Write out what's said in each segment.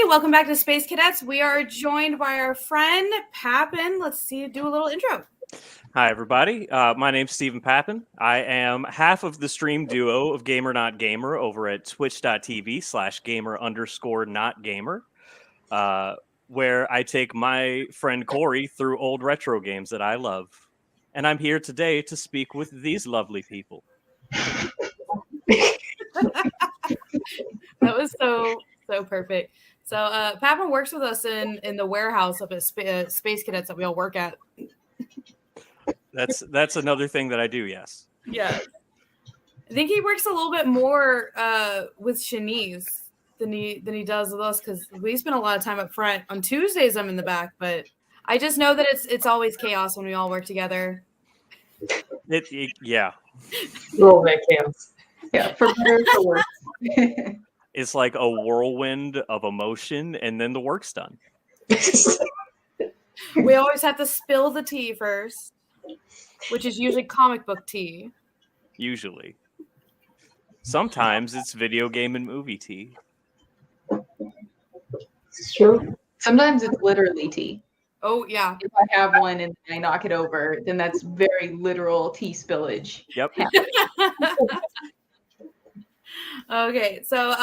Welcome back to Space Cadets. We are joined by our friend Pappin. Let's see, do a little intro. Hi, everybody. My name's Stephen Pappin. I am half of the stream duo of Gamer Not Gamer over at twitch.tv/gamer_not-gamer, where I take my friend Corey through old retro games that I love. And I'm here today to speak with these lovely people. That was so perfect. So Pappin works with us in the warehouse up at Space Cadets that we all work at. That's another thing that I do, yes. Yeah. I think he works a little bit more with Shanice than he does with us because we spend a lot of time up front. On Tuesdays, I'm in the back, but I just know that it's always chaos when we all work together. Yeah. A little bit chaos. Yeah, for better or for worse. It's like a whirlwind of emotion, and then the work's done. We always have to spill the tea first, which is usually comic book tea. Usually. Sometimes it's video game and movie tea. It's true. Sometimes it's literally tea. Oh, yeah. If I have one and I knock it over, then that's very literal tea spillage. Yep. Okay, so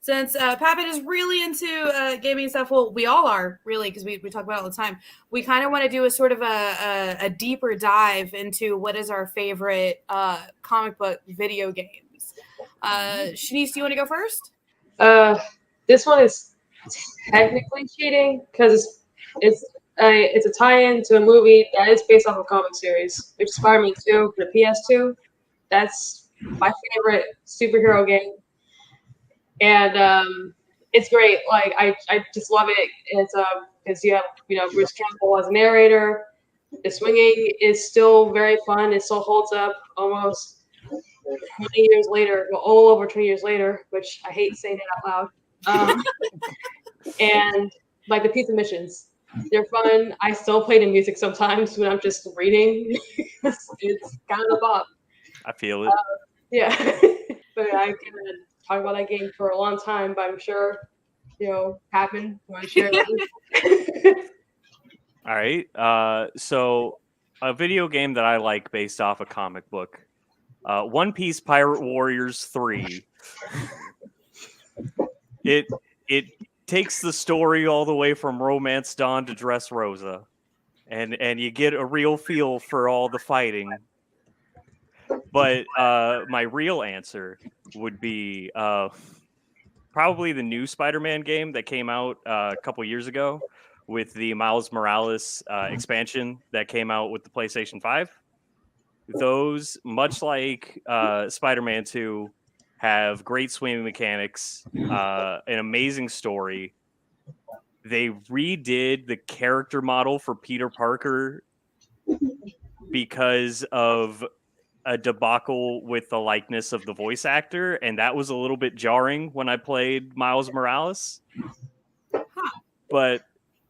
since Pappin is really into gaming stuff, well, we all are really because we talk about it all the time. We kind of want to do a sort of a deeper dive into what is our favorite comic book video games. Shanice, do you want to go first? This one is technically cheating because it's a tie-in to a movie that is based off a comic series, which is Spider-Man 2 for the PS2. That's my favorite superhero game, and it's great. Like I just love it. It's because you have Bruce Campbell as a narrator. The swinging is still very fun. It still holds up almost 20 years later, well, all over 20 years later, which I hate saying it out loud. And like the pizza missions, they're fun. I still play the music sometimes when I'm just reading. It's kind of a bop. I feel it. Yeah, but I can talk about that game for a long time. But I'm sure, Pappin, want to share it? All right. So a video game that I like based off a comic book, One Piece Pirate Warriors 3. It takes the story all the way from Romance Dawn to Dressrosa, and you get a real feel for all the fighting. But my real answer would be probably the new Spider-Man game that came out a couple years ago with the Miles Morales expansion that came out with the PlayStation 5. Those, much like Spider-Man 2, have great swimming mechanics, an amazing story. They redid the character model for Peter Parker because of a debacle with the likeness of the voice actor, and that was a little bit jarring when I played Miles Morales. But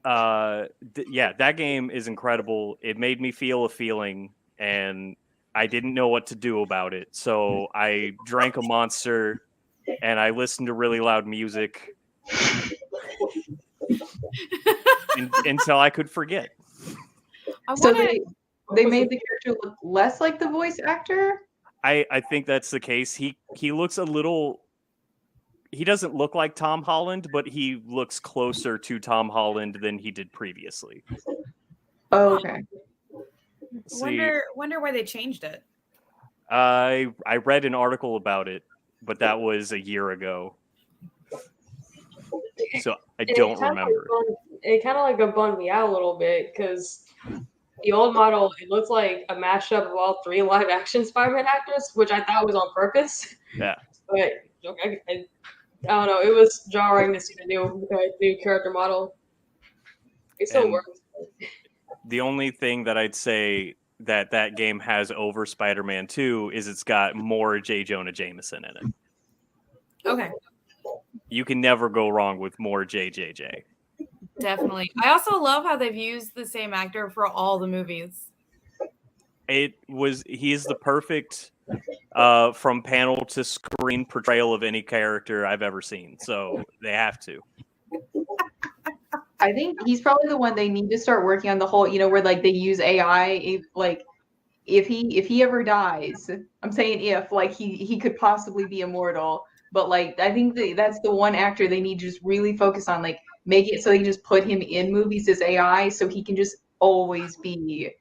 yeah, that game is incredible. It made me feel a feeling, and I didn't know what to do about it. So I drank a Monster, and I listened to really loud music until I could forget. So they made the character look less like the voice actor? I think that's the case. He looks a little... He doesn't look like Tom Holland, but he looks closer to Tom Holland than he did previously. Oh, okay. Wonder why they changed it. I read an article about it, but that was a year ago. So I don't remember. It kind of like bummed me out a little bit because the old model, it looked like a mashup of all 3 live action Spider-Man actors, which I thought was on purpose. Yeah. But I don't know. It was jarring to see the new character model. It still And works. the only thing that I'd say that game has over Spider-Man 2 is it's got more J. Jonah Jameson in it. Okay. You can never go wrong with more JJJ. Definitely. I also love how they've used the same actor for all the movies. He is the perfect from panel to screen portrayal of any character I've ever seen. So they have to. I think he's probably the one they need to start working on the whole, where like they use AI, if he ever dies, I'm saying if, like he could possibly be immortal, but like I think that's the one actor they need to just really focus on, like make it so they can just put him in movies as AI so he can just always be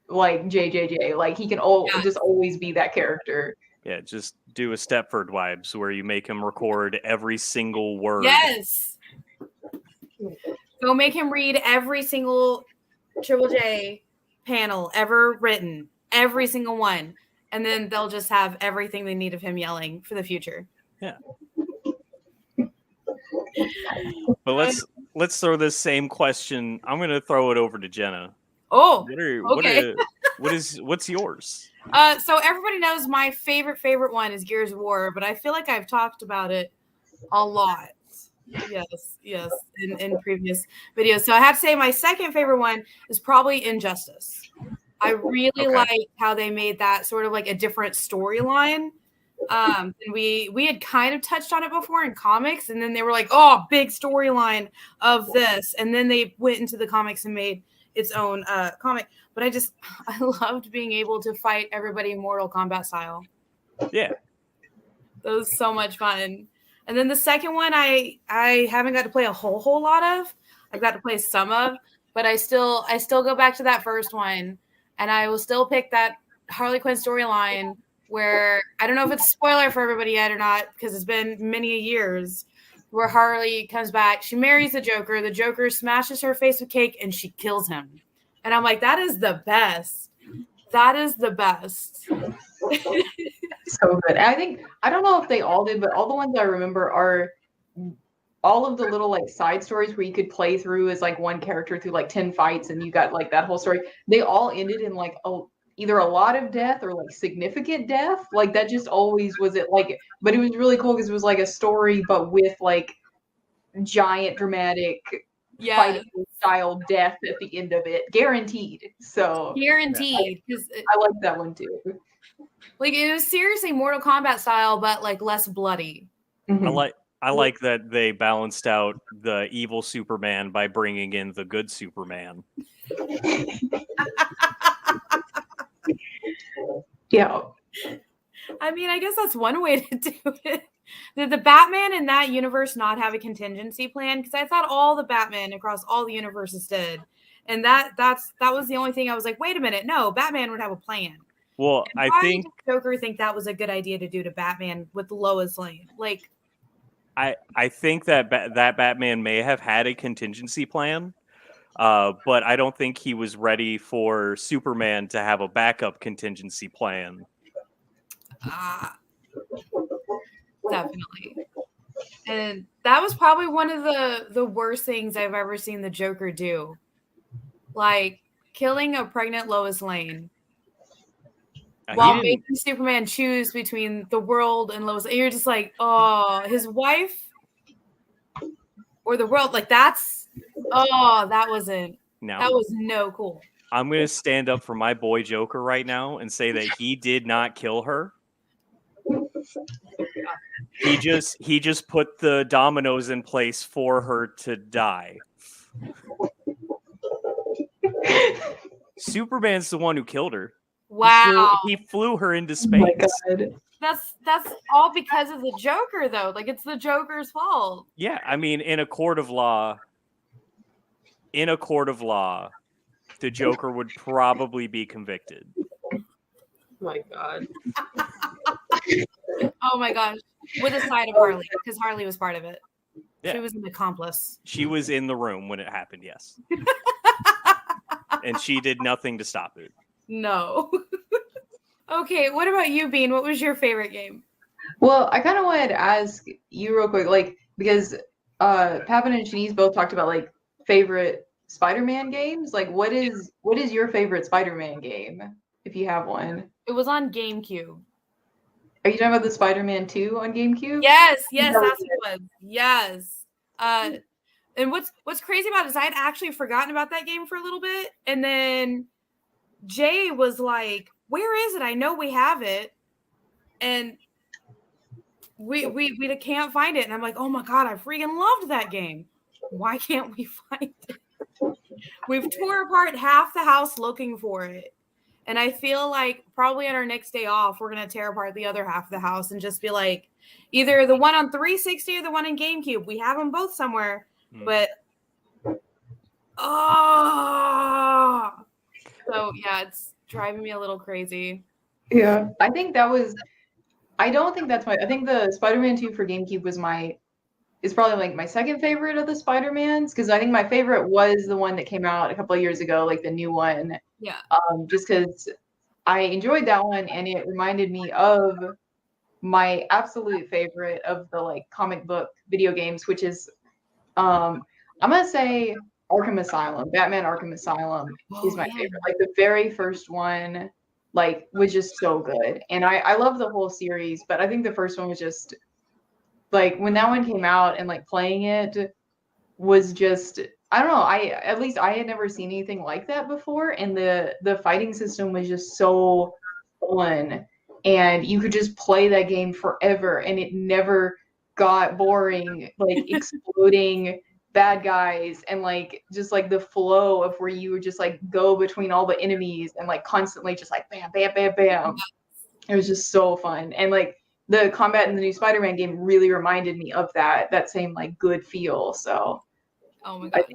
like JJJ, like he can just always be that character. Yeah, just do a Stepford Wives where you make him record every single word. Yes. Go make him read every single Triple J panel ever written, every single one, and then they'll just have everything they need of him yelling for the future. Yeah. But let's throw this same question. I'm going to throw it over to Jenna. Oh, okay. What's yours? So everybody knows my favorite one is Gears of War, but I feel like I've talked about it a lot. Yes, in previous videos. So I have to say my second favorite one is probably Injustice. I really like how they made that sort of like a different storyline. And we had kind of touched on it before in comics, and then they were like, oh, big storyline of this, and then they went into the comics and made its own comic. But I loved being able to fight everybody in Mortal Kombat style. Yeah, that was so much fun. And then the second one I haven't got to play a whole lot of. I've got to play some of, but I still go back to that first one, and I will still pick that Harley Quinn storyline where I don't know if it's a spoiler for everybody yet or not because it's been many years, where Harley comes back, she marries the Joker smashes her face with cake, and she kills him. And I'm like, that is the best. That is the best. So good. I don't know if they all did, but all the ones I remember are all of the little like side stories where you could play through as like one character through like 10 fights and you got like that whole story. They all ended in like either a lot of death or like significant death. Like that just always was it like, but it was really cool because it was like a story, but with like giant dramatic fighting style death at the end of it, guaranteed. So guaranteed. I like that one too. Like it was seriously Mortal Kombat style, but like less bloody. Mm-hmm. I like that they balanced out the evil Superman by bringing in the good Superman. Yeah. I mean, I guess that's one way to do it. Did the Batman in that universe not have a contingency plan? Because I thought all the Batman across all the universes did. And that was the only thing I was like, wait a minute, no, Batman would have a plan. Well, and I think Joker think that was a good idea to do to Batman with Lois Lane. Like, I think that that Batman may have had a contingency plan, but I don't think he was ready for Superman to have a backup contingency plan. Definitely. And that was probably one of the worst things I've ever seen the Joker do. Like killing a pregnant Lois Lane while making Superman choose between the world and Lois. And you're just like, oh, his wife or the world. Like that was no cool. I'm going to stand up for my boy Joker right now and say that he did not kill her. He just put the dominoes in place for her to die. Superman's the one who killed her. Wow. He flew her into space. Oh my God. That's all because of the Joker, though. Like, it's the Joker's fault. Yeah, I mean, in a court of law, the Joker would probably be convicted. My God. Oh my gosh. With a side of Harley, because Harley was part of it. Yeah. She was an accomplice. She was in the room when it happened, yes. And she did nothing to stop it. No. Okay, what about you, Bean? What was your favorite game? Well, I kind of wanted to ask you real quick, like, because Pappin and Shanice both talked about like favorite Spider-Man games. Like, what is your favorite Spider-Man game, if you have one? It was on GameCube. Are you talking about the Spider-Man 2 on GameCube? Yes, that's what it was. Yes. And what's crazy about it is I had actually forgotten about that game for a little bit, and then Jay was like, "Where is it? I know we have it," and we can't find it. And I'm like, "Oh my god, I freaking loved that game. Why can't we find it?" We've tore apart half the house looking for it, and I feel like probably on our next day off, we're gonna tear apart the other half of the house and just be like, either the one on 360 or the one in GameCube. We have them both somewhere. But so yeah, it's driving me a little crazy. Yeah, I think that was. I don't think that's my. I think the Spider-Man 2 for GameCube was is probably like my second favorite of the Spider-Mans, because I think my favorite was the one that came out a couple of years ago, like the new one. Yeah. Just because I enjoyed that one, and it reminded me of my absolute favorite of the like comic book video games, which is I'm gonna say Arkham Asylum. Batman Arkham Asylum is my favorite. Like the very first one, like was just so good. And I love the whole series, but I think the first one was just like when that one came out and like playing it was just I don't know, at least I had never seen anything like that before. And the fighting system was just so fun. And you could just play that game forever and it never got boring, like exploding bad guys and like just like the flow of where you would just like go between all the enemies and like constantly just like bam, bam, bam, bam. It was just so fun. And like the combat in the new Spider-Man game really reminded me of that same like good feel. So oh my god.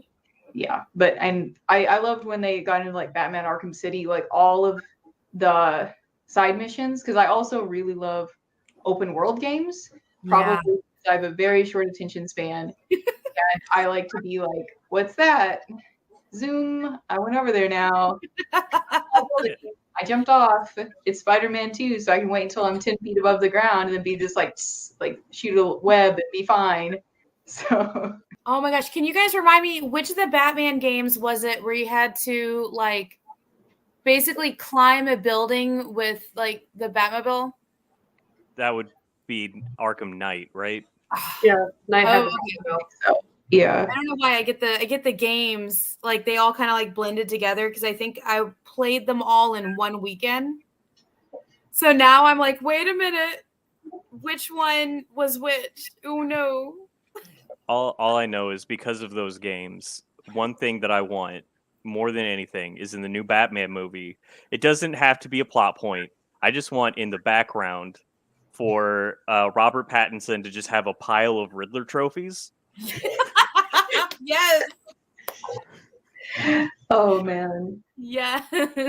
Yeah. But and I loved when they got into like Batman Arkham City, like all of the side missions, because I also really love open world games. Probably I have a very short attention span. And I like to be like, what's that? Zoom. I went over there now. I jumped off. It's Spider-Man 2, so I can wait until I'm 10 feet above the ground and then be just like shoot a web and be fine. So. Oh my gosh. Can you guys remind me, which of the Batman games was it where you had to like basically climb a building with like the Batmobile? That would be Arkham Knight, right? Yeah, Night Oh, So, yeah. I don't know why I get the games like they all kind of like blended together because I think I played them all in one weekend. So now I'm like, wait a minute, which one was which? Oh no. All I know is because of those games, one thing that I want more than anything is in the new Batman movie. It doesn't have to be a plot point. I just want in the background for Robert Pattinson to just have a pile of Riddler trophies. Yes. Oh man. Yeah.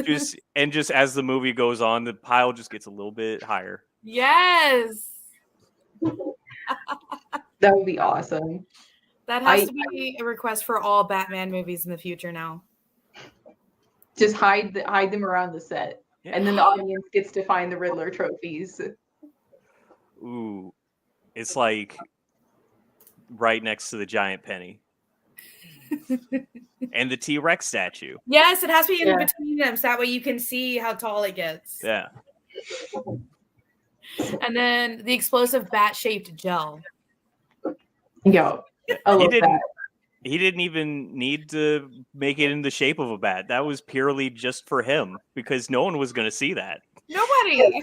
Just as the movie goes on, the pile just gets a little bit higher. Yes. That would be awesome. That has to be a request for all Batman movies in the future now. Just hide them around the set. Yeah. And then the audience gets to find the Riddler trophies. Ooh. It's like right next to the giant penny. And the T-Rex statue. Yes, it has to be in between them so that way you can see how tall it gets. Yeah. And then the explosive bat-shaped gel. Yo, I love that. He didn't even need to make it in the shape of a bat. That was purely just for him because no one was going to see that. Nobody.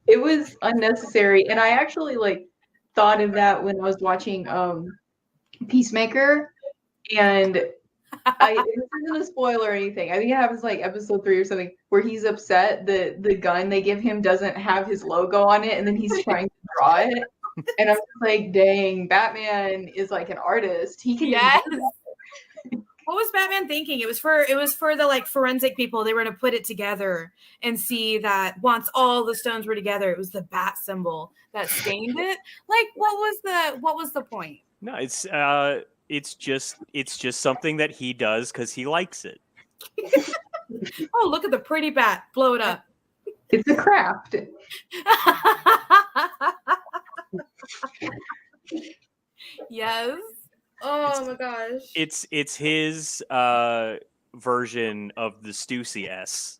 It was unnecessary. And I actually like thought of that when I was watching Peacemaker. And this isn't a spoiler or anything. I think it happens like episode 3 or something where he's upset that the gun they give him doesn't have his logo on it. And then he's trying to draw it. And I'm like, dang, Batman is like an artist. He can. Yes. What was Batman thinking? It was for the like forensic people. They were going to put it together and see that once all the stones were together, it was the bat symbol that stained it. Like, what was the point? No, it's just something that he does because he likes it. Oh, look at the pretty bat. Blow it up. It's a craft. Yes. Oh my gosh. It's his version of the Stussy S.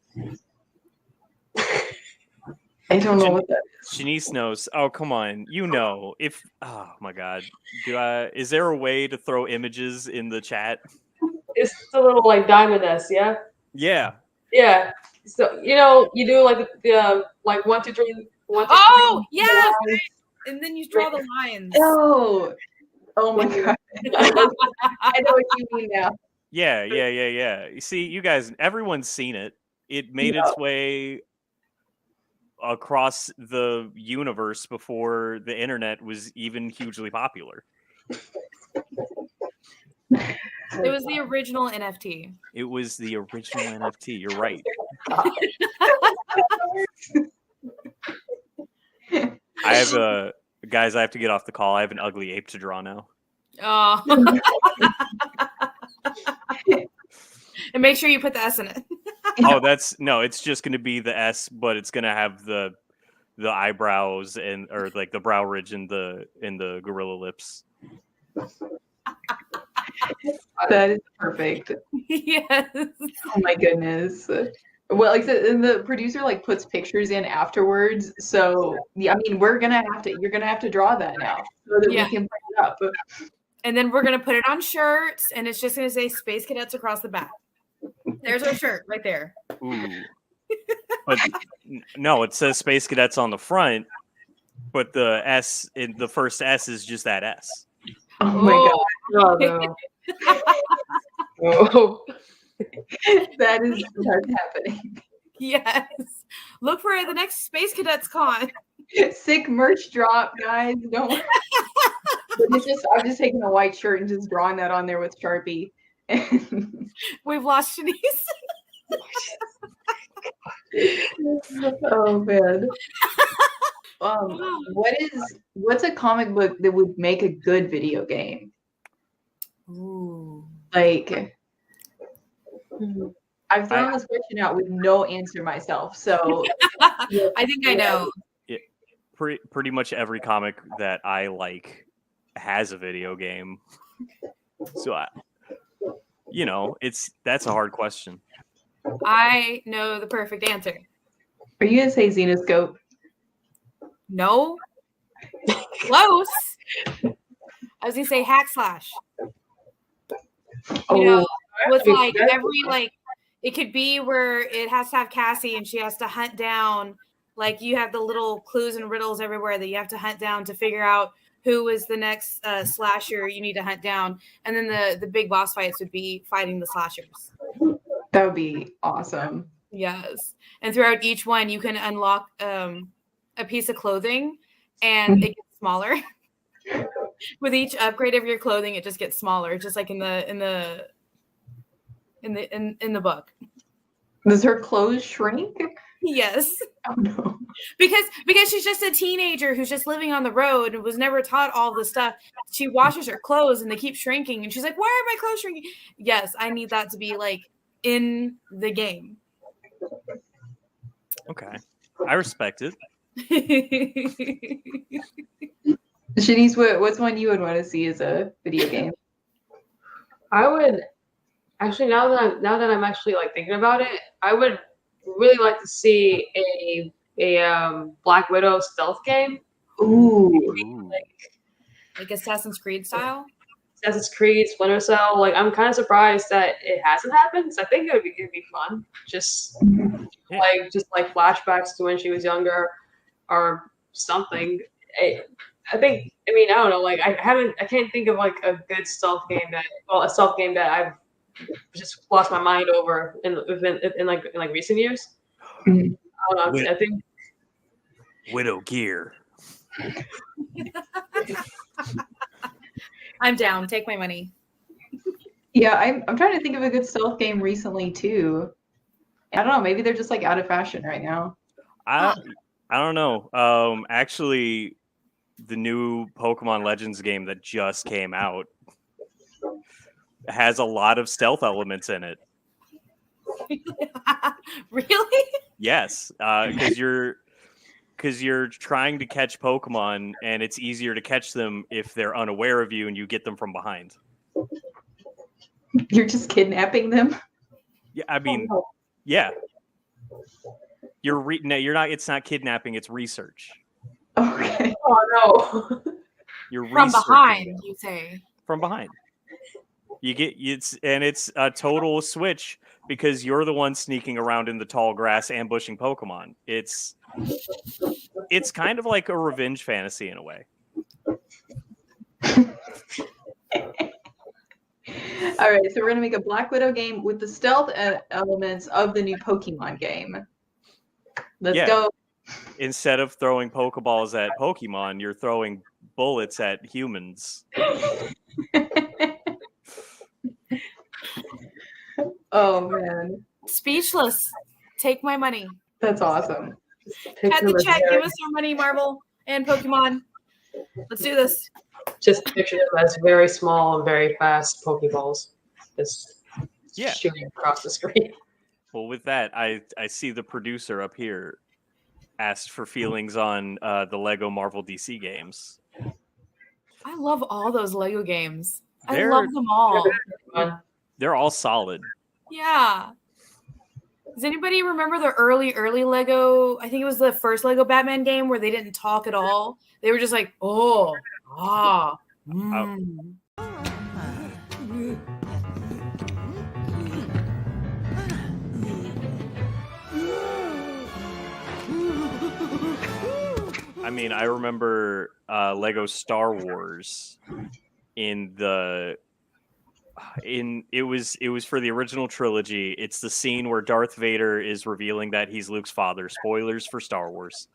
I don't know what that is. Shanice knows. Oh, come on. You know. Oh my god. Is there a way to throw images in the chat? It's the little like diamond S, yeah? Yeah. Yeah. So you do like the like 1, 2, 3, 1, 2, 3. Oh, yeah. And then you draw the lines. Oh my god. I know what you mean now. Yeah. You see, you guys, everyone's seen it. It made its way across the universe before the internet was even hugely popular. It was the original NFT. It was the original NFT. You're right. I have guys, I have to get off the call. I have an ugly ape to draw now. Oh. And make sure you put the S in it. Oh, it's just going to be the S, but it's going to have the eyebrows or like the brow ridge and the gorilla lips. That is perfect. Yes. Oh my goodness. Well, like and the producer like puts pictures in afterwards. So yeah, I mean you're gonna have to draw that now so that we can put it up. And then we're gonna put it on shirts, and it's just gonna say Space Cadets across the back. There's our shirt right there. Ooh. But no, it says Space Cadets on the front, but the S in the first S is just that S. Oh my god. Oh, no. That's happening. Yes. Look for the next Space Cadets con. Sick merch drop, guys. Don't. I'm just taking a white shirt and just drawing that on there with Sharpie. We've lost Shanice. Oh man. What's a comic book that would make a good video game? Ooh. Like, I've thrown this question out with no answer myself. So I think I know. Pretty much every comic that I like has a video game. So that's a hard question. I know the perfect answer. Are you gonna say Xenoscope? No. Close. I was gonna say Hack Slash. With like every it could be where it has to have Cassie and she has to hunt down, like you have the little clues and riddles everywhere that you have to hunt down to figure out who is the next slasher you need to hunt down, and then the big boss fights would be fighting the slashers. That would be awesome. Yes, and throughout each one you can unlock a piece of clothing, and it gets smaller. With each upgrade of your clothing, it just gets smaller, just like in the book. Does her clothes shrink? Yes. Oh no. Because she's just a teenager who's just living on the road and was never taught all this stuff. She washes her clothes and they keep shrinking, and she's like, "Why are my clothes shrinking?" Yes, I need that to be like in the game. Okay, I respect it. Shanice, what's one you would want to see as a video game? I would actually now that I'm actually like thinking about it, I would really like to see a Black Widow stealth game. Ooh. Like Assassin's Creed style. Assassin's Creed, Splinter Cell. Like I'm kind of surprised that it hasn't happened. So I think it'd be fun. Just like flashbacks to when she was younger, or something. I don't know. Like I can't think of like a good stealth game a stealth game that I've just lost my mind over in recent years. I don't know. I think Widow Gear. I'm down. Take my money. Yeah, I'm trying to think of a good stealth game recently too. I don't know. Maybe they're just like out of fashion right now. I don't know. Actually, the new Pokemon Legends game that just came out has a lot of stealth elements in it. Really? Yes, because you're trying to catch Pokemon, and it's easier to catch them if they're unaware of you and you get them from behind. You're just kidnapping them? Yeah, I mean, yeah. You're not. It's not kidnapping. It's research. Okay. Oh no. You're From researching behind, them. you say. From behind. It's a total switch because you're the one sneaking around in the tall grass ambushing Pokemon. It's kind of like a revenge fantasy in a way. All right, so we're gonna make a Black Widow game with the stealth elements of the new Pokemon game. Let's go. Instead of throwing Pokeballs at Pokemon, you're throwing bullets at humans. Oh man, Speechless. Take my money. that's awesome. Cut the check. Give us our money, Marvel and Pokemon. Let's do this. Just picture them as very small and very fast Pokeballs. Just shooting across the screen. Well, with that, I see the producer up here asked for feelings on the Lego Marvel DC games. I love all those Lego games. I They're- love them all. They're all solid. Yeah. Does anybody remember the early Lego? I think it was the first Lego Batman game where they didn't talk at all. They were just like, oh, ah. Mm. I mean, I remember Lego Star Wars it was for the original trilogy. It's the scene where Darth Vader is revealing that he's Luke's father. Spoilers for Star Wars.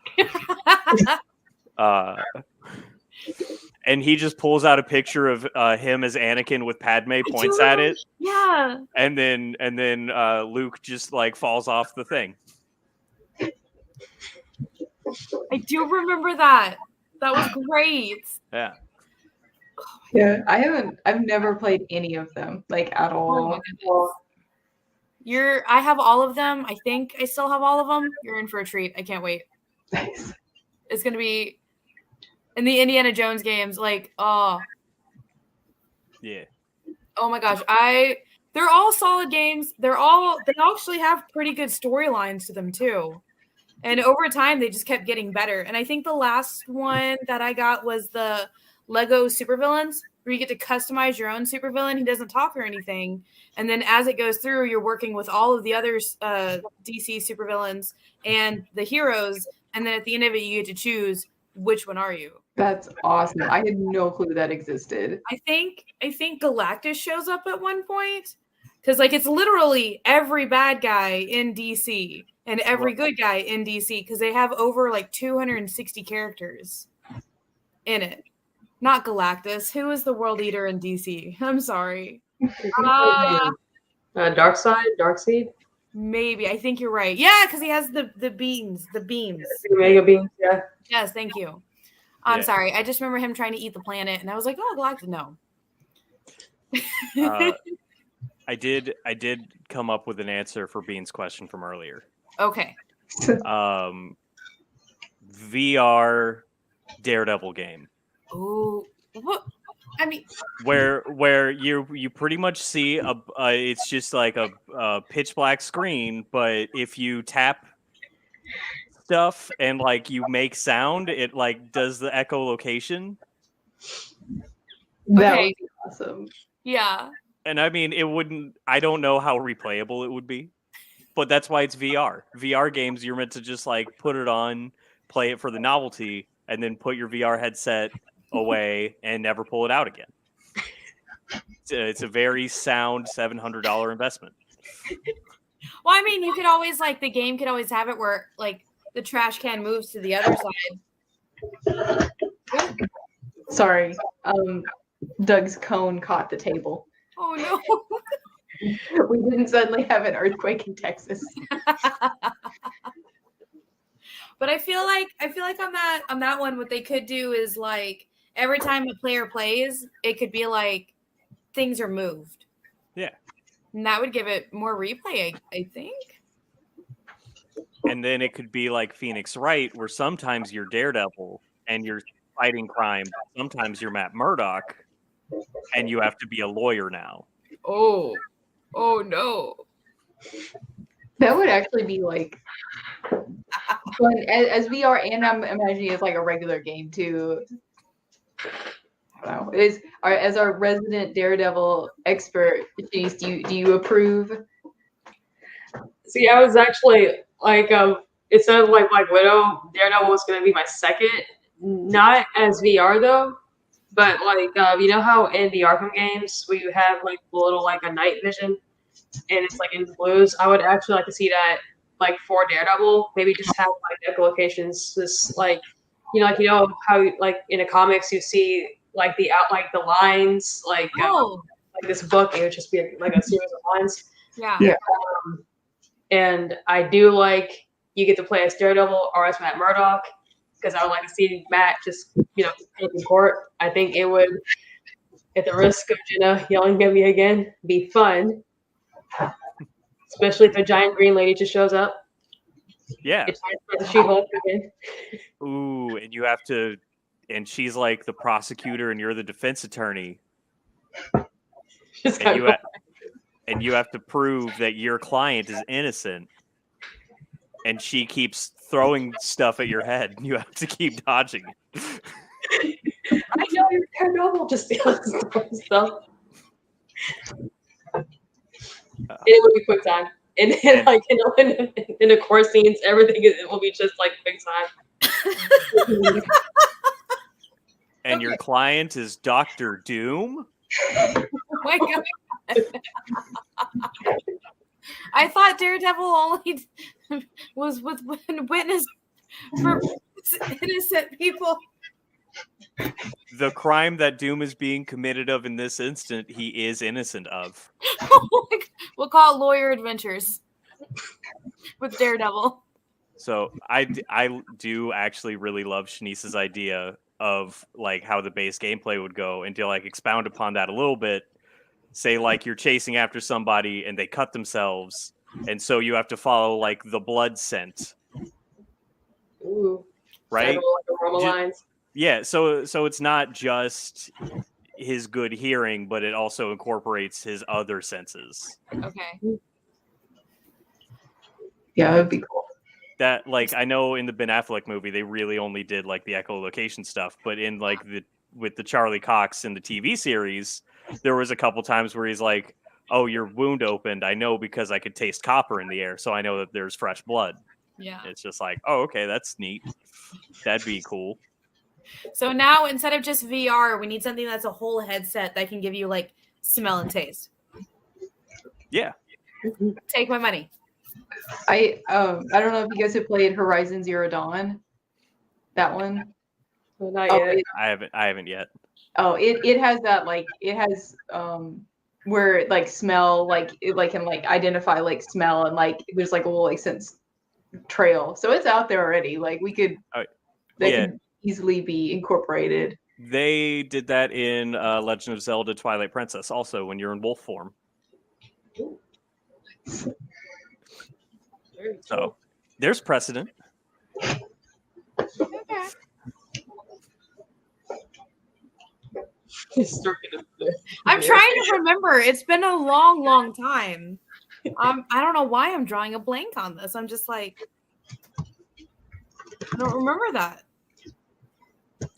And he just pulls out a picture of him as Anakin with Padme, points at it. Yeah. And then Luke just like falls off the thing. I do remember that. That was great. Yeah. Yeah, I've never played any of them, like at Oh my all. goodness. I have all of them. I think I still have all of them. You're in for a treat. I can't wait. Nice. It's gonna be in the Indiana Jones games. Like, oh Yeah. my gosh. They're all solid games. They actually have pretty good storylines to them too. And over time, they just kept getting better. And I think the last one that I got was the Lego Supervillains, where you get to customize your own supervillain. He doesn't talk or anything. And then as it goes through, you're working with all of the other DC supervillains and the heroes. And then at the end of it, you get to choose which one are you. That's awesome. I had no clue that existed. I think Galactus shows up at one point. Because like it's literally every bad guy in DC and every good guy in DC because they have over like 260 characters in it. Not Galactus. Who is the world eater in DC? I'm sorry. Darkseid? Maybe. I think you're right. Yeah, because he has the beams. The beams. The Mega Beams, yeah. Yes, thank you. I'm Yeah. sorry. I just remember him trying to eat the planet, and I was like, oh, Galactus, no. I did come up with an answer for Bean's question from earlier. Okay. VR Daredevil game. Ooh. What? I mean, where you pretty much see it's just like a pitch black screen, but if you tap stuff and like you make sound, it like does the echolocation. That Okay. would be awesome. yeah. And I mean, I don't know how replayable it would be, but that's why it's VR. VR games, you're meant to just like put it on, play it for the novelty, and then put your VR headset away and never pull it out again. It's a very sound $700 investment. Well, I mean, you could always the game could always have it where like the trash can moves to the other side. Sorry. Doug's cone caught the table. Oh no. We didn't suddenly have an earthquake in Texas. But I feel like on that one, what they could do is like every time a player plays, it could be like things are moved. Yeah. And that would give it more replay, I think. And then it could be like Phoenix Wright, where sometimes you're Daredevil and you're fighting crime. Sometimes you're Matt Murdock, and you have to be a lawyer now. Oh no. That would actually be like fun as VR, and I'm imagining it's like a regular game too. I don't know. As our resident Daredevil expert, Denise, do you approve? See, I was actually like, it sounded like Black Widow. Daredevil was going to be my second, not as VR though, but like, you know how in the Arkham games where you have like a little like a night vision, and it's like in blues. I would actually like to see that like for Daredevil. Maybe just have like echolocations, just like you know how like in the comics you see like the lines like this book. It would just be like a series of lines. Yeah. And I do like you get to play as Daredevil or as Matt Murdock, because I would like to see Matt just take in court. I think it would, at the risk of Jenna yelling at me again, be fun. Especially if a giant green lady just shows up. Yeah. It's She-Hulk again. Ooh, and you have to, and she's like the prosecutor, and you're the defense attorney. Just and you have to prove that your client is innocent. And she keeps throwing stuff at your head, and you have to keep dodging it. I know you're Daredevil, just throwing stuff. It would be quick time. And then, like, in the core scenes, everything it will be just like big time. And your client is Dr. Doom? Oh my God. I thought Daredevil only was with witness for innocent people. The crime that Doom is being committed of in this instant, he is innocent of. We'll call it Lawyer Adventures with Daredevil. So I do actually really love Shanice's idea of like how the base gameplay would go, and to like expound upon that a little bit. Say like you're chasing after somebody and they cut themselves, and so you have to follow like the blood scent. Ooh. Right? Like lines. Yeah, so it's not just his good hearing, but it also incorporates his other senses. Okay. Yeah, that'd be cool. That like I know in the Ben Affleck movie they really only did like the echolocation stuff, but in like with the Charlie Cox in the TV series, there was a couple times where he's like, "Oh, your wound opened. I know because I could taste copper in the air, so I know that there's fresh blood." Yeah. It's just like, "Oh, okay, that's neat. That'd be cool." So now instead of just VR, we need something that's a whole headset that can give you like smell and taste. Yeah. Take my money. I don't know if you guys have played Horizon Zero Dawn. That one. Well, not yet. I haven't yet. Oh, it has that like it has where it like smell like it like can like identify like smell, and like there's like a little like sense trail. So it's out there already. Like we could can easily be incorporated. They did that in Legend of Zelda Twilight Princess also when you're in wolf form. So there's precedent. Okay. I'm trying to remember. It's been a long, long time. I don't know why I'm drawing a blank on this. I'm just like, I don't remember that.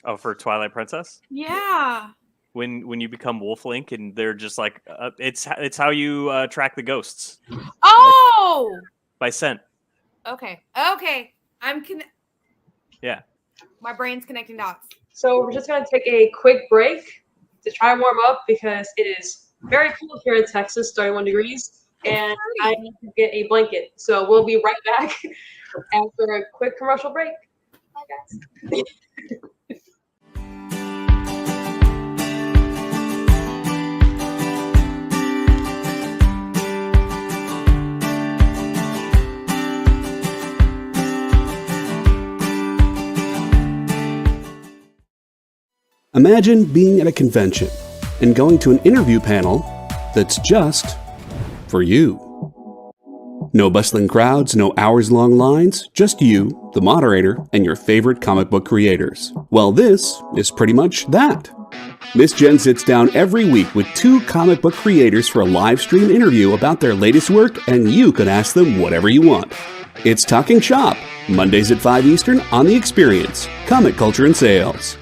Oh, for Twilight Princess? Yeah. When you become Wolf Link and they're just like, it's how you track the ghosts. Oh! By scent. Okay. Yeah. My brain's connecting dots. So we're just going to take a quick break to try and warm up because it is very cool here in Texas, 31 degrees, and I need to get a blanket. So we'll be right back after a quick commercial break. Bye, guys. Imagine being at a convention and going to an interview panel that's just for you. No bustling crowds, no hours-long lines, just you, the moderator, and your favorite comic book creators. Well, this is pretty much that. Miss Jen sits down every week with 2 comic book creators for a live stream interview about their latest work, and you can ask them whatever you want. It's Talking Shop, Mondays at 5 Eastern on The Experience, Comic Culture and Sales.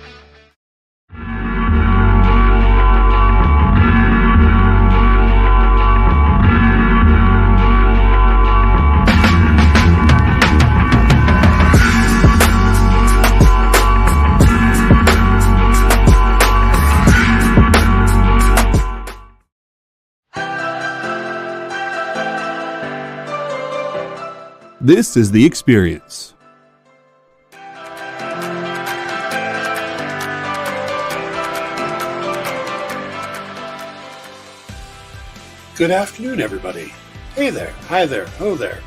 This is The Experience. Good afternoon, everybody. Hey there, hi there, hello there.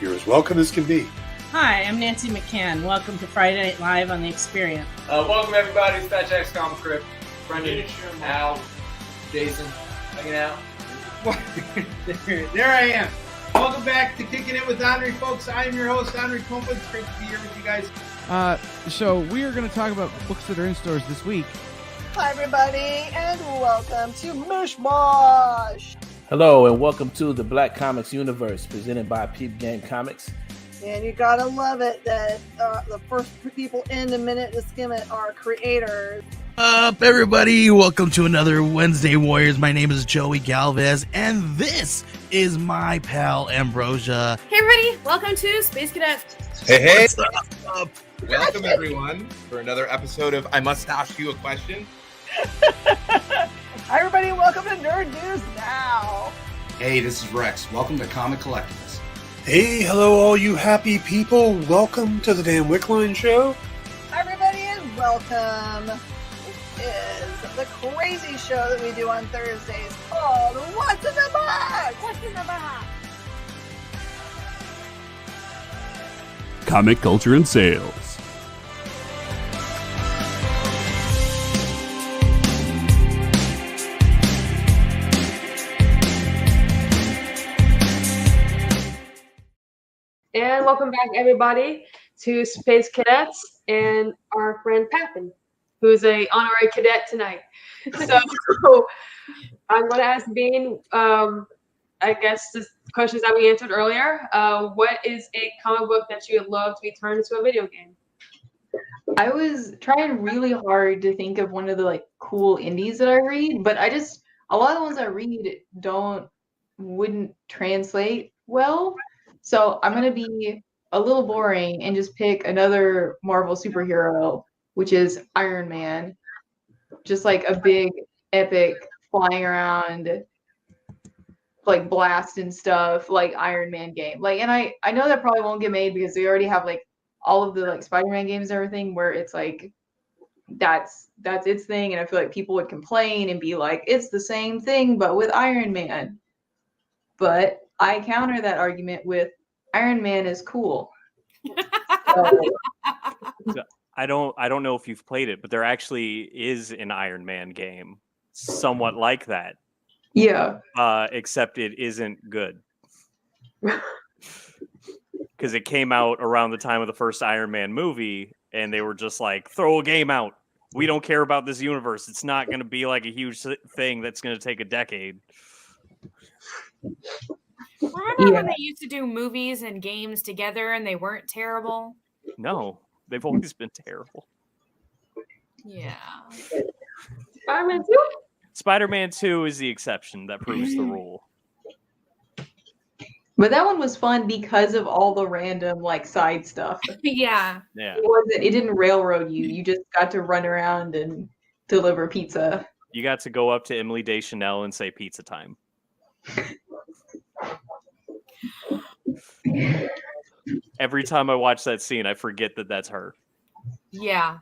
You're as welcome as can be. Hi, I'm Nancy McCann. Welcome to Friday Night Live on The Experience. Welcome everybody, it's Fat Jack's Comic Crypt. Brendan, Al, Jason, hanging out. There I am. Welcome back to Kicking It with Henry, folks. I am your host, Henry Kumpa. It's great to be here with you guys. So we are going to talk about books that are in stores this week. Hi, everybody, and welcome to Mishmash. Hello, and welcome to the Black Comics Universe, presented by Peep Game Comics. And you gotta love it that the first people in the minute to skim it are creators. Up, everybody! Welcome to another Wednesday Warriors. My name is Joey Galvez, and this is my pal Ambrosia. Hey, everybody! Welcome to Space Cadettes. Hey! What's up? Welcome, everyone, for another episode of I Must Ask You a Question. Hi, everybody! Welcome to Nerd News Now. Hey, this is Rex. Welcome to Comic Collectibles. Hey, hello, all you happy people. Welcome to the Dan Wickline Show. Hi, everybody, and welcome. Is the crazy show that we do on Thursdays called What's in the Box? What's in the Box? Comic Culture and Sales. And welcome back, everybody, to Space Cadets and our friend Papin, who's a honorary cadet tonight. So I'm going to ask Bean, I guess, the questions that we answered earlier. What is a comic book that you would love to be turned into a video game? I was trying really hard to think of one of the cool indies that I read, but a lot of the ones I read wouldn't translate well. So I'm going to be a little boring and just pick another Marvel superhero, which is Iron Man. Just like a big, epic, flying around, blast and stuff, like Iron Man game. And I know that probably won't get made because they already have all of the Spider-Man games and everything where it's that's its thing. And I feel like people would complain and be like, it's the same thing, but with Iron Man. But I counter that argument with Iron Man is cool. I don't know if you've played it, but there actually is an Iron Man game somewhat like that. Yeah. Except it isn't good. Because it came out around the time of the first Iron Man movie, and they were just like, throw a game out. We don't care about this universe. It's not going to be a huge thing that's going to take a decade. Remember when they used to do movies and games together and they weren't terrible? No, they've always been terrible. Yeah. Spider-Man 2? Spider-Man 2 is the exception that proves the rule. But that one was fun because of all the random side stuff. Yeah. Yeah. It didn't railroad you. You just got to run around and deliver pizza. You got to go up to Emily Deschanel and say pizza time. Every time I watch that scene, I forget that that's her. Yeah.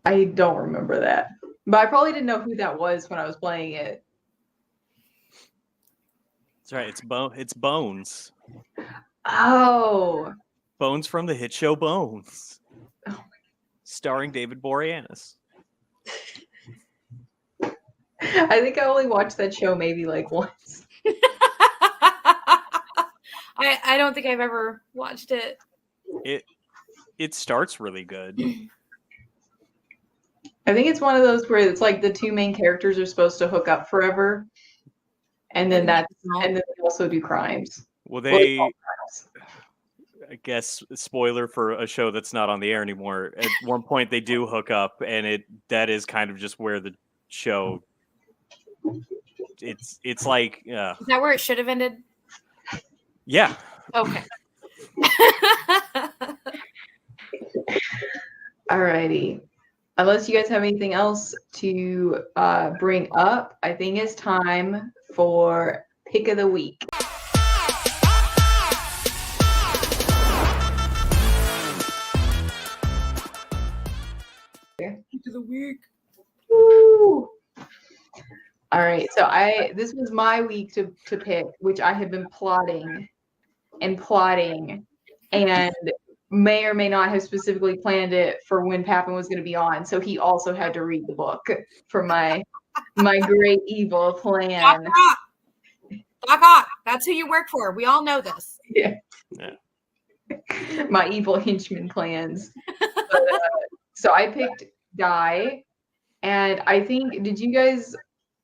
I don't remember that. But I probably didn't know who that was when I was playing it. That's right. It's Bones. Oh. Bones from the hit show Bones, starring David Boreanaz. I think I only watched that show maybe like once. I don't think I've ever watched it. It starts really good. I think it's one of those where it's like the two main characters are supposed to hook up forever, and then they also do crimes. Well, I guess spoiler for a show that's not on the air anymore. At one point, they do hook up, and that is kind of just where the show. It's like. Is that where it should have ended? Yeah. Okay. Alrighty. Unless you guys have anything else to bring up, I think it's time for Pick of the Week. Pick of the Week. Woo! All right, so this was my week to pick, which I have been plotting and may or may not have specifically planned it for when Papin was going to be on. So he also had to read the book for my great evil plan. Doc Ock. That's who you work for. We all know this. Yeah. My evil henchman plans. But, so I picked Die, and I think, did you guys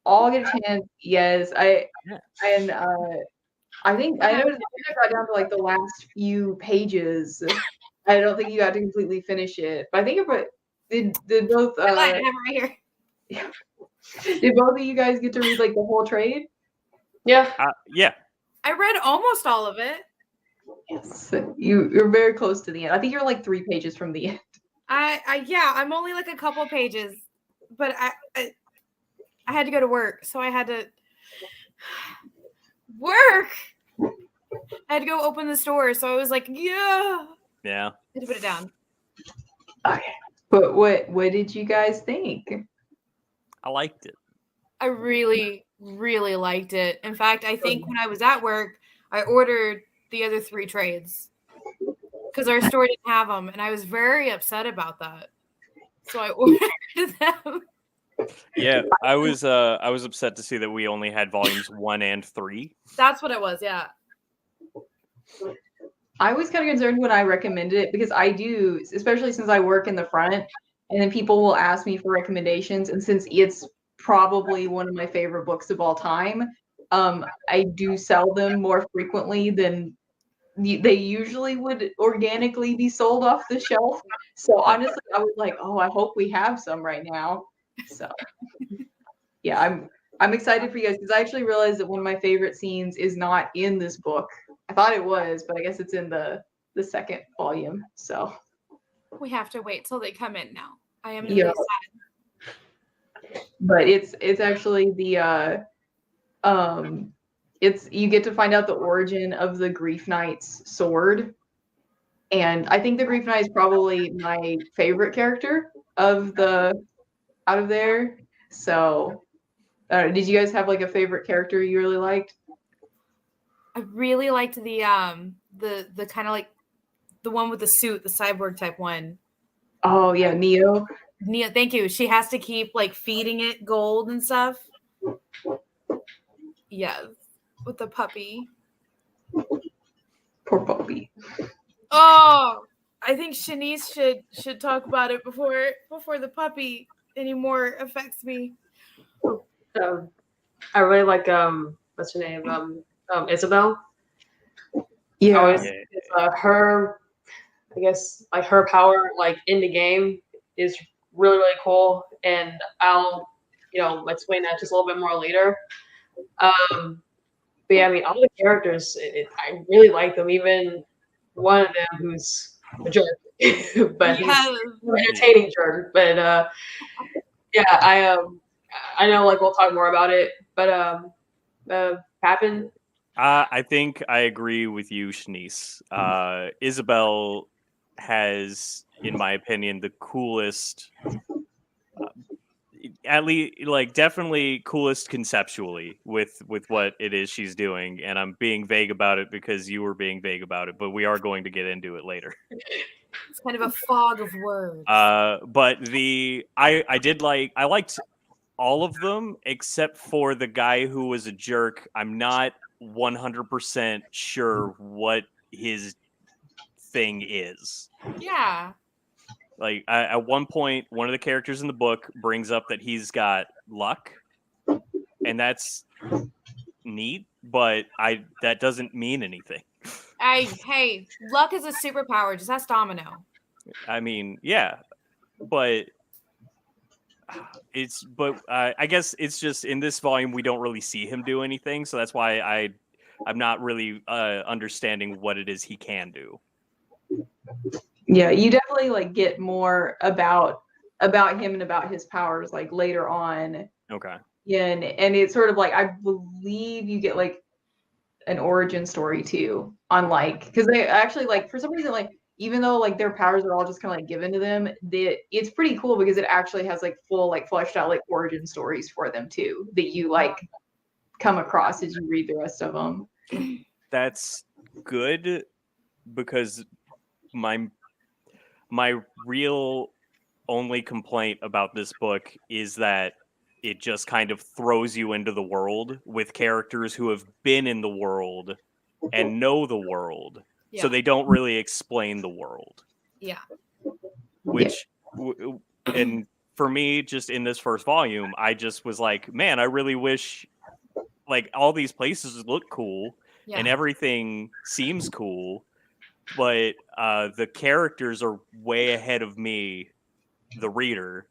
all get a chance? Yes. I think I noticed I got down to like the last few pages. I don't think you got to completely finish it, but I think did both I have it right here. Did both of you guys get to read like the whole trade? Yeah. Yeah. I read almost all of it. Yes. You're very close to the end. I think you're like 3 pages from the end. I'm only like a couple pages, but I had to go to work, so I had to work. I had to go open the store, so I was like, yeah. Yeah. I had to put it down. Okay. But what did you guys think? I liked it. I really, really liked it. In fact, I think when I was at work, I ordered the other 3 trades because our store didn't have them, and I was very upset about that. So I ordered them. Yeah, I was upset to see that we only had volumes 1 and 3. That's what it was, yeah. I was kind of concerned when I recommended it because I do, especially since I work in the front, and then people will ask me for recommendations, and since it's probably one of my favorite books of all time, I do sell them more frequently than they usually would organically be sold off the shelf. So honestly, I was like, oh, I hope we have some right now. So yeah, I'm excited for you guys because I actually realized that one of my favorite scenes is not in this book. I thought it was, but I guess it's in the second volume. So we have to wait till they come in now. I am really sad. But it's actually the you get to find out the origin of the Grief Knight's sword. And I think the Grief Knight is probably my favorite character out of there. So did you guys have like a favorite character you really liked? I really liked the kind of like the one with the suit, the cyborg type one. Oh yeah, Neo. Neo, thank you. She has to keep like feeding it gold and stuff. Yes, with the puppy. Poor puppy. Oh, I think Shanice should talk about it before the puppy anymore affects me. I really like what's her name? Isabel. Yeah. It's her, I guess, like her power, like in the game, is really really cool, and I'll explain that just a little bit more later. But yeah, I mean, all the characters, I really like them. Even one of them who's a jerk, but he's an entertaining jerk. But yeah, I know, like we'll talk more about it. But Papin. I think I agree with you, Shanice. Isabel has, in my opinion, the coolest. at least like definitely coolest conceptually with what it is she's doing, and I'm being vague about it because you were being vague about it, but we are going to get into it later. It's kind of a fog of words. But I liked all of them except for the guy who was a jerk. I'm not 100% sure what his thing is. Yeah. Like at one point, one of the characters in the book brings up that he's got luck, and that's neat, but that doesn't mean anything. Hey, luck is a superpower. Just ask Domino. I mean, yeah, but I guess it's just in this volume we don't really see him do anything, so that's why I'm not really understanding what it is he can do. Yeah, you definitely like get more about him and about his powers like later on. Okay. And it's sort of like I believe you get like an origin story too on like because they actually like for some reason like even though like their powers are all just kind of like given to them, it's pretty cool because it actually has like full like fleshed out like origin stories for them too that you like come across as you read the rest of them. That's good because my real only complaint about this book is that it just kind of throws you into the world with characters who have been in the world and know the world. Yeah. So they don't really explain the world. Yeah. Which, and for me, just in this first volume, I just was like, man, I really wish like all these places look cool and everything seems cool. But the characters are way ahead of me, the reader,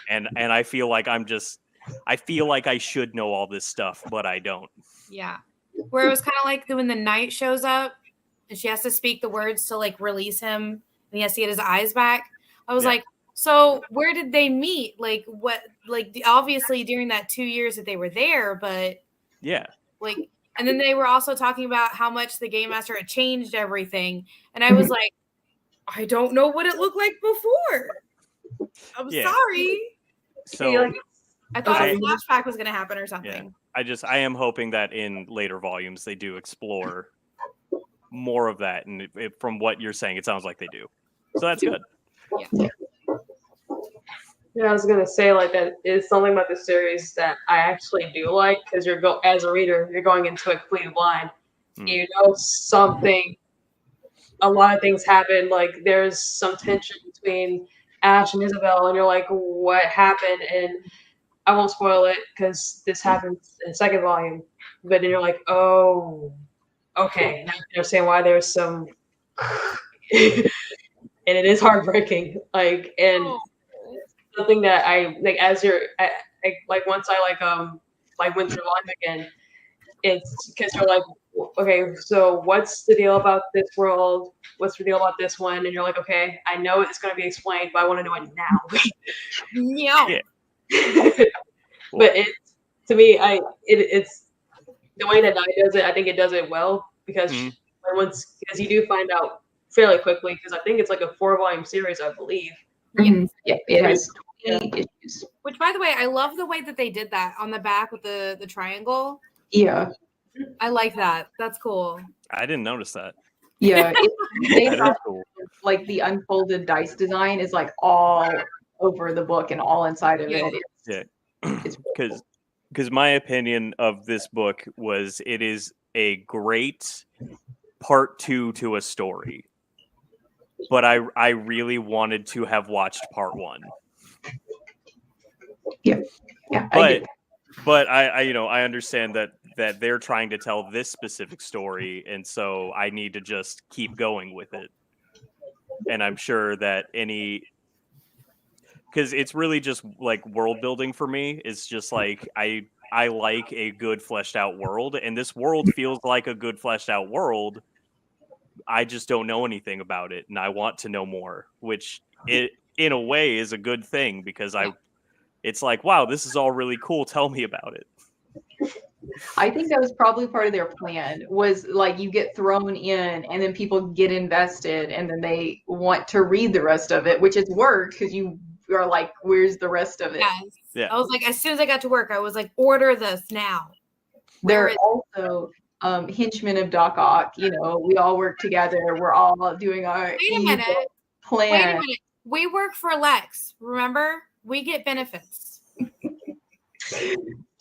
and I feel like I feel like I should know all this stuff, but I don't. Yeah, where it was kind of like when the knight shows up and she has to speak the words to like release him, and he has to get his eyes back. I was like, so where did they meet? Like what? Like obviously during that 2 years that they were there, but like. And then they were also talking about how much the Game Master had changed everything. And I was like, I don't know what it looked like before. I'm sorry. So I thought a flashback was going to happen or something. Yeah. I am hoping that in later volumes they do explore more of that. And from what you're saying, it sounds like they do. So that's good. Yeah. Yeah, I was gonna say like that is something about the series that I actually do like because as a reader you're going into it completely blind. You know something. A lot of things happen. Like there's some tension between Ash and Isabel, and you're like, what happened? And I won't spoil it because this happens in the second volume. But then you're like, oh, okay. Now I understand why there's some, and it is heartbreaking. Like and. Something that I like as you're like once I like went through life again, it's because you're like, okay, so what's the deal about this world? What's the deal about this one? And you're like, okay, I know it's going to be explained, but I want to know it now. But it to me, it's the way that Nye does it. I think it does it well because because you do find out fairly quickly because I think it's like a 4-volume series, I believe. Yeah, it has. Issues. Which, by the way, I love the way that they did that on the back with the triangle. Yeah, I like that. That's cool. I didn't notice that. Yeah, Cool. Like the unfolded dice design is like all over the book and all inside of it. Because my opinion of this book was it is a great part 2 to a story, but I really wanted to have watched part 1. Yeah. But I understand that they're trying to tell this specific story, and so I need to just keep going with it. And I'm sure that because it's really just like world building for me. It's just like I like a good fleshed out world, and this world feels like a good fleshed out world. I just don't know anything about it, and I want to know more, which it in a way is a good thing because it's like, wow, this is all really cool. Tell me about it. I think that was probably part of their plan was like you get thrown in and then people get invested and then they want to read the rest of it, which has worked because you are like, where's the rest of it? Yes. Yeah. I was like, as soon as I got to work, I was like, order this now. They're also henchmen of Doc Ock. You know, we all work together. We're all doing our Wait a minute. plan. Wait a minute. We work for Lex. Remember? We get benefits.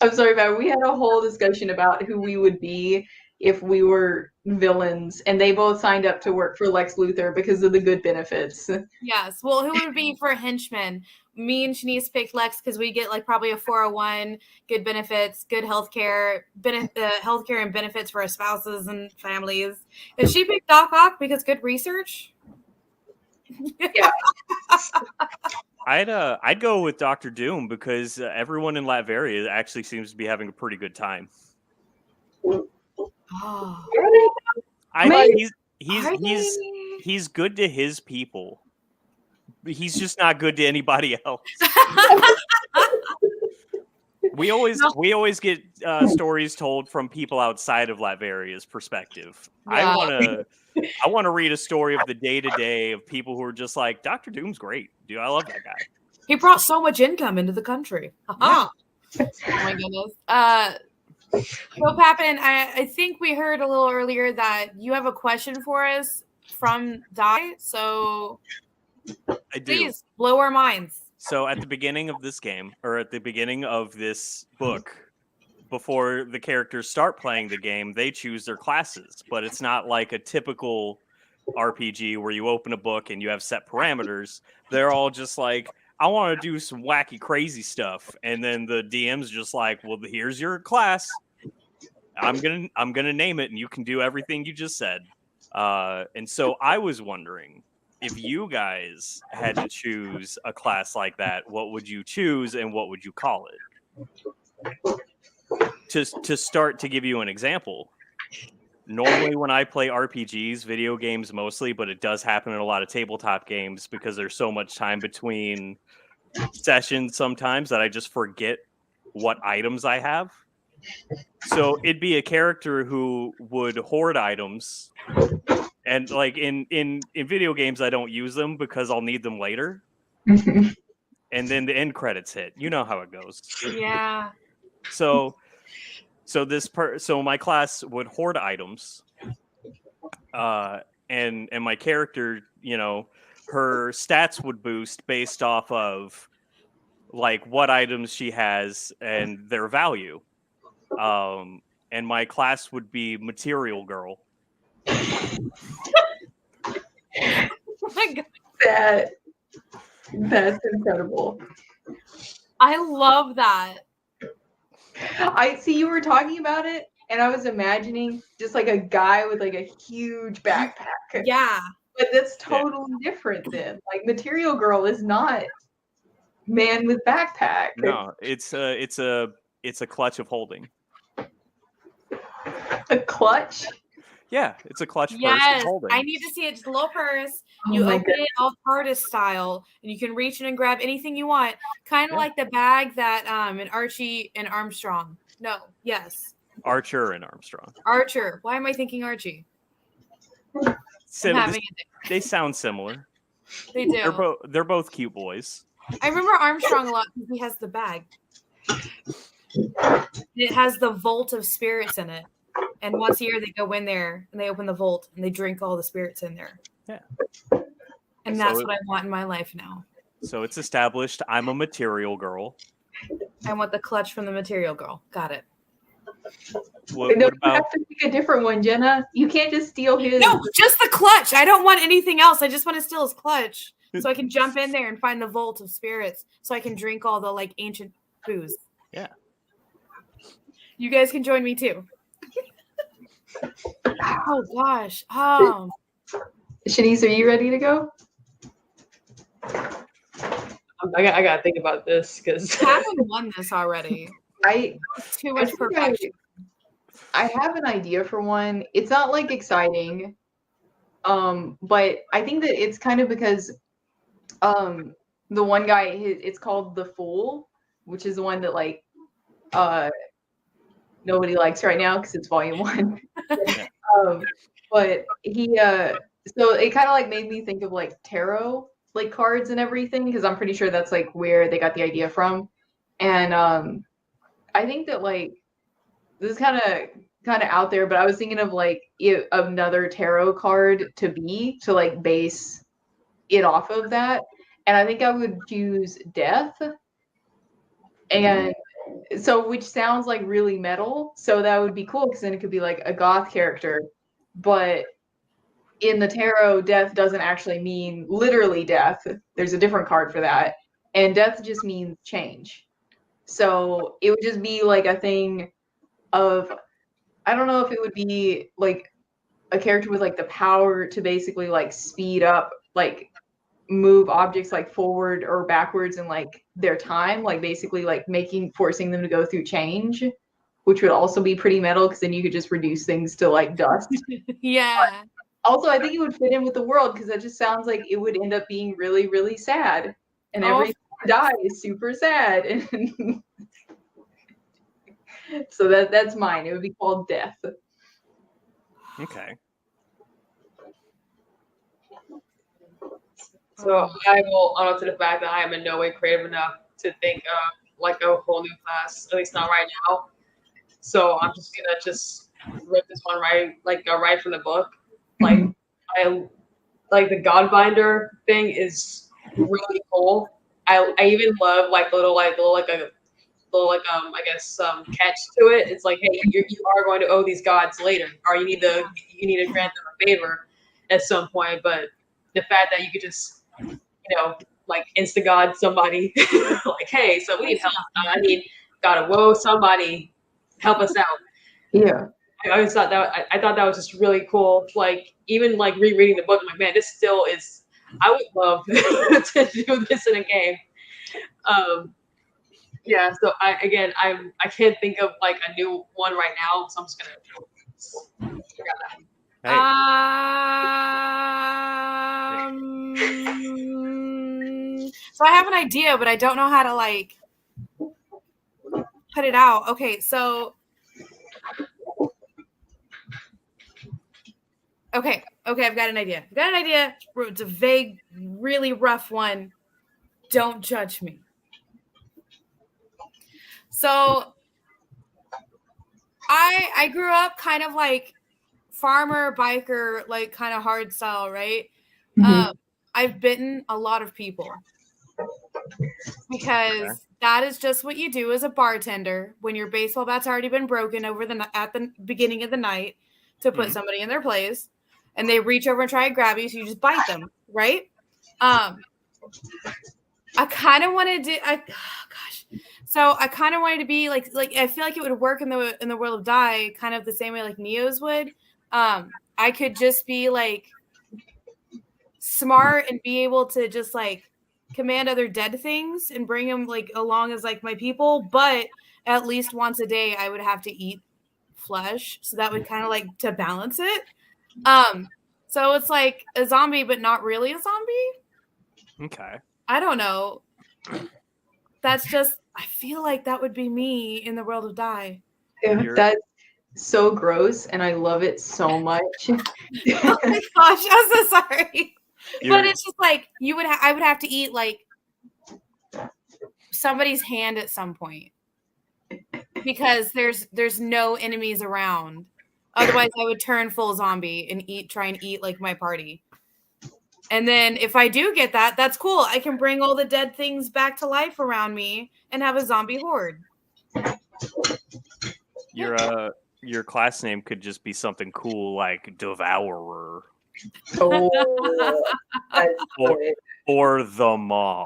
I'm sorry, man. We had a whole discussion about who we would be if we were villains, and they both signed up to work for Lex Luthor because of the good benefits. Yes. Well, who would be for henchmen? Me and Shanice picked Lex because we get like probably a 401, good benefits, good healthcare, healthcare and benefits for our spouses and families. And she picked Doc Ock because good research. Yeah. I'd go with Dr. Doom because everyone in Latveria actually seems to be having a pretty good time. Oh. He's good to his people. He's just not good to anybody else. We always get stories told from people outside of Latveria's perspective. Yeah. I want to read a story of the day-to-day of people who are just like, Dr. Doom's great. Dude, I love that guy. He brought so much income into the country. Oh my goodness. So, Papin, I think we heard a little earlier that you have a question for us from Di. So, I do. Please blow our minds. So, at the beginning of this game, or at the beginning of this book, before the characters start playing the game, they choose their classes. But it's not like a typical RPG where you open a book and you have set parameters. They're all just like, I want to do some wacky, crazy stuff. And then the DM's just like, well, here's your class. I'm gonna name it, and you can do everything you just said. And so I was wondering, if you guys had to choose a class like that, what would you choose and what would you call it? To start, to give you an example, normally when I play RPGs, video games mostly, but it does happen in a lot of tabletop games because there's so much time between sessions sometimes that I just forget what items I have. So it'd be a character who would hoard items, and like in video games I don't use them because I'll need them later. And then the end credits hit. You know how it goes. Yeah. So my class would hoard items, and my character, you know, her stats would boost based off of like what items she has and their value. And my class would be Material Girl. Oh my God. That's incredible. I love that. I see you were talking about it, and I was imagining just like a guy with like a huge backpack. Yeah. But that's totally different then. Like Material Girl is not man with backpack. No, it's a clutch of holding. A clutch? Yeah, it's a clutch purse Yes, of holding. I need to see it. Just a little purse. Oh You my open it all TARDIS style, and you can reach in and grab anything you want. Kind of like the bag that in Archie and Armstrong. No, yes. Archer and Armstrong. Archer. Why am I thinking Archie? They sound similar. They do. They're both cute boys. I remember Armstrong a lot because he has the bag. It has the vault of spirits in it. And once a year they go in there and they open the vault and they drink all the spirits in there. Yeah. And that's what I want in my life now. So it's established I'm a Material Girl. I want the clutch from the Material Girl. Got it. What You about have to pick a different one, Jenna. You can't just steal his. No, just the clutch. I don't want anything else. I just want to steal his clutch so I can jump in there and find the vault of spirits so I can drink all the like ancient booze. Yeah. You guys can join me too. Oh gosh. Shanice, are you ready to go? I gotta think about this because I haven't won this already. Too much perfection. I have an idea for one. It's not like exciting, but I think that it's kind of because the one guy, it's called The Fool, which is the one that like nobody likes right now because it's volume 1. But he so it kind of like made me think of like tarot, like cards and everything, because I'm pretty sure that's like where they got the idea from. And I think that like this is kind of out there, but I was thinking of like another tarot card to like base it off of that, and I think I would choose death. And so, which sounds like really metal, so that would be cool because then it could be like a goth character, but in the tarot, death doesn't actually mean literally death. There's a different card for that, and death just means change. So it would just be like a thing of, I don't know if it would be like a character with like the power to basically like speed up, like move objects like forward or backwards in like their time, like basically like forcing them to go through change, which would also be pretty metal because then you could just reduce things to like dust. Yeah. But also, I think it would fit in with the world because that just sounds like it would end up being really, really sad, and every die is super sad. And so that's mine. It would be called Death. Okay. So I will own up to the fact that I am in no way creative enough to think of like a whole new class, at least not right now. So I'm just gonna rip this one right from the book. Like I like the Godbinder thing is really cool. I even love like a little I guess catch to it. It's like, hey, you are going to owe these gods later, or you need to grant them a favor at some point. But the fact that you could just like insta god somebody like, hey, so we need help. I need God of woe, somebody help us out. Yeah. I always thought that that was just really cool. Like even like rereading the book, I'm like, man, this still is. I would love to do this in a game. Yeah. So I can't think of like a new one right now, so I'm just gonna figure out that. So I have an idea, but I don't know how to like put it out. Okay, so okay, I've got an idea. It's a vague, really rough one. Don't judge me. So I grew up kind of like farmer, biker, like kind of hard style, right? Mm-hmm. I've bitten a lot of people because that is just what you do as a bartender when your baseball bat's already been broken at the beginning of the night to put somebody in their place, and they reach over and try to grab you, so you just bite them, right? I kind of wanted to. So I kind of wanted to be like I feel like it would work in the world of Die, kind of the same way like Neo's would. I could just be like smart and be able to just like command other dead things and bring them like along as like my people, but at least once a day I would have to eat flesh, so that would kind of like to balance it. So it's like a zombie, but not really a zombie. Okay. I don't know. That's just, I feel like that would be me in the world of Die. Yeah, that's so gross, and I love it so much. Oh my gosh, I'm so sorry. But it's just like I would have to eat like somebody's hand at some point because there's no enemies around. Otherwise, I would turn full zombie and try and eat like my party. And then if I do get that, that's cool. I can bring all the dead things back to life around me and have a zombie horde. Your class name could just be something cool like Devourer. Oh, or the Maw.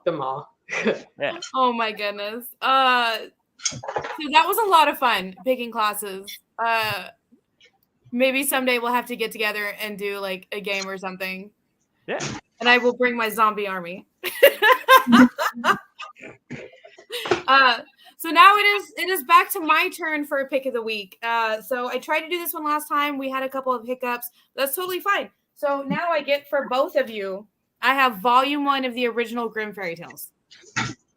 The Maw. Yeah. Oh my goodness. So that was a lot of fun picking classes. Maybe someday we'll have to get together and do like a game or something. Yeah. And I will bring my zombie army. So now it is back to my turn for a pick of the week. So I tried to do this one last time. We had a couple of hiccups. That's totally fine. So now I get for both of you, I have volume 1 of the original Grimm Fairy Tales.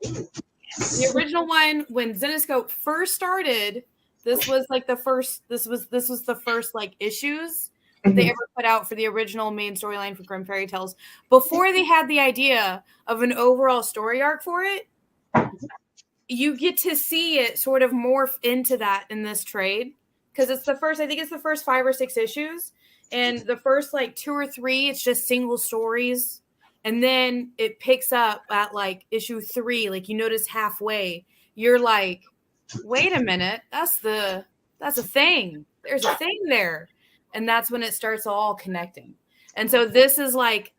The original one, when Zenescope first started, this was the first like issues that they ever put out for the original main storyline for Grimm Fairy Tales. Before they had the idea of an overall story arc for it, you get to see it sort of morph into that in this trade. Because it's the first, I think it's the first 5 or 6 issues. And the first like 2 or 3, it's just single stories. And then it picks up at like issue 3. Like you notice halfway, you're like, wait a minute, that's a thing. There's a thing there. And that's when it starts all connecting. And so this is like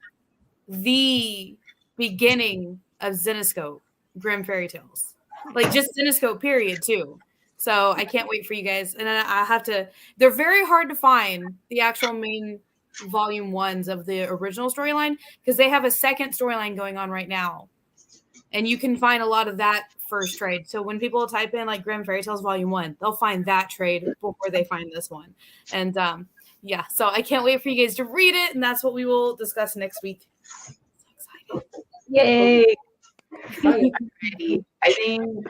the beginning of Zenescope, Grimm Fairy Tales. Like just Zenescope period too. So I can't wait for you guys. And I have to, they're very hard to find, the actual main volume 1s of the original storyline, because they have a second storyline going on right now. And you can find a lot of that first trade. So when people type in like Grimm Fairy Tales Volume 1, they'll find that trade before they find this one. And yeah, so I can't wait for you guys to read it. And that's what we will discuss next week. So excited. Yay. Alrighty. I think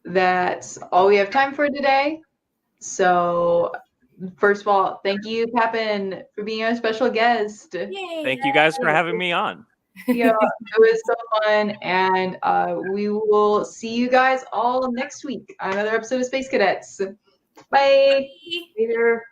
that's all we have time for today. So first of all, thank you, Papin, for being our special guest. Yay. Thank you guys for having me on. Yeah, it was so fun. And we will see you guys all next week on another episode of Space Cadets. Bye. Later.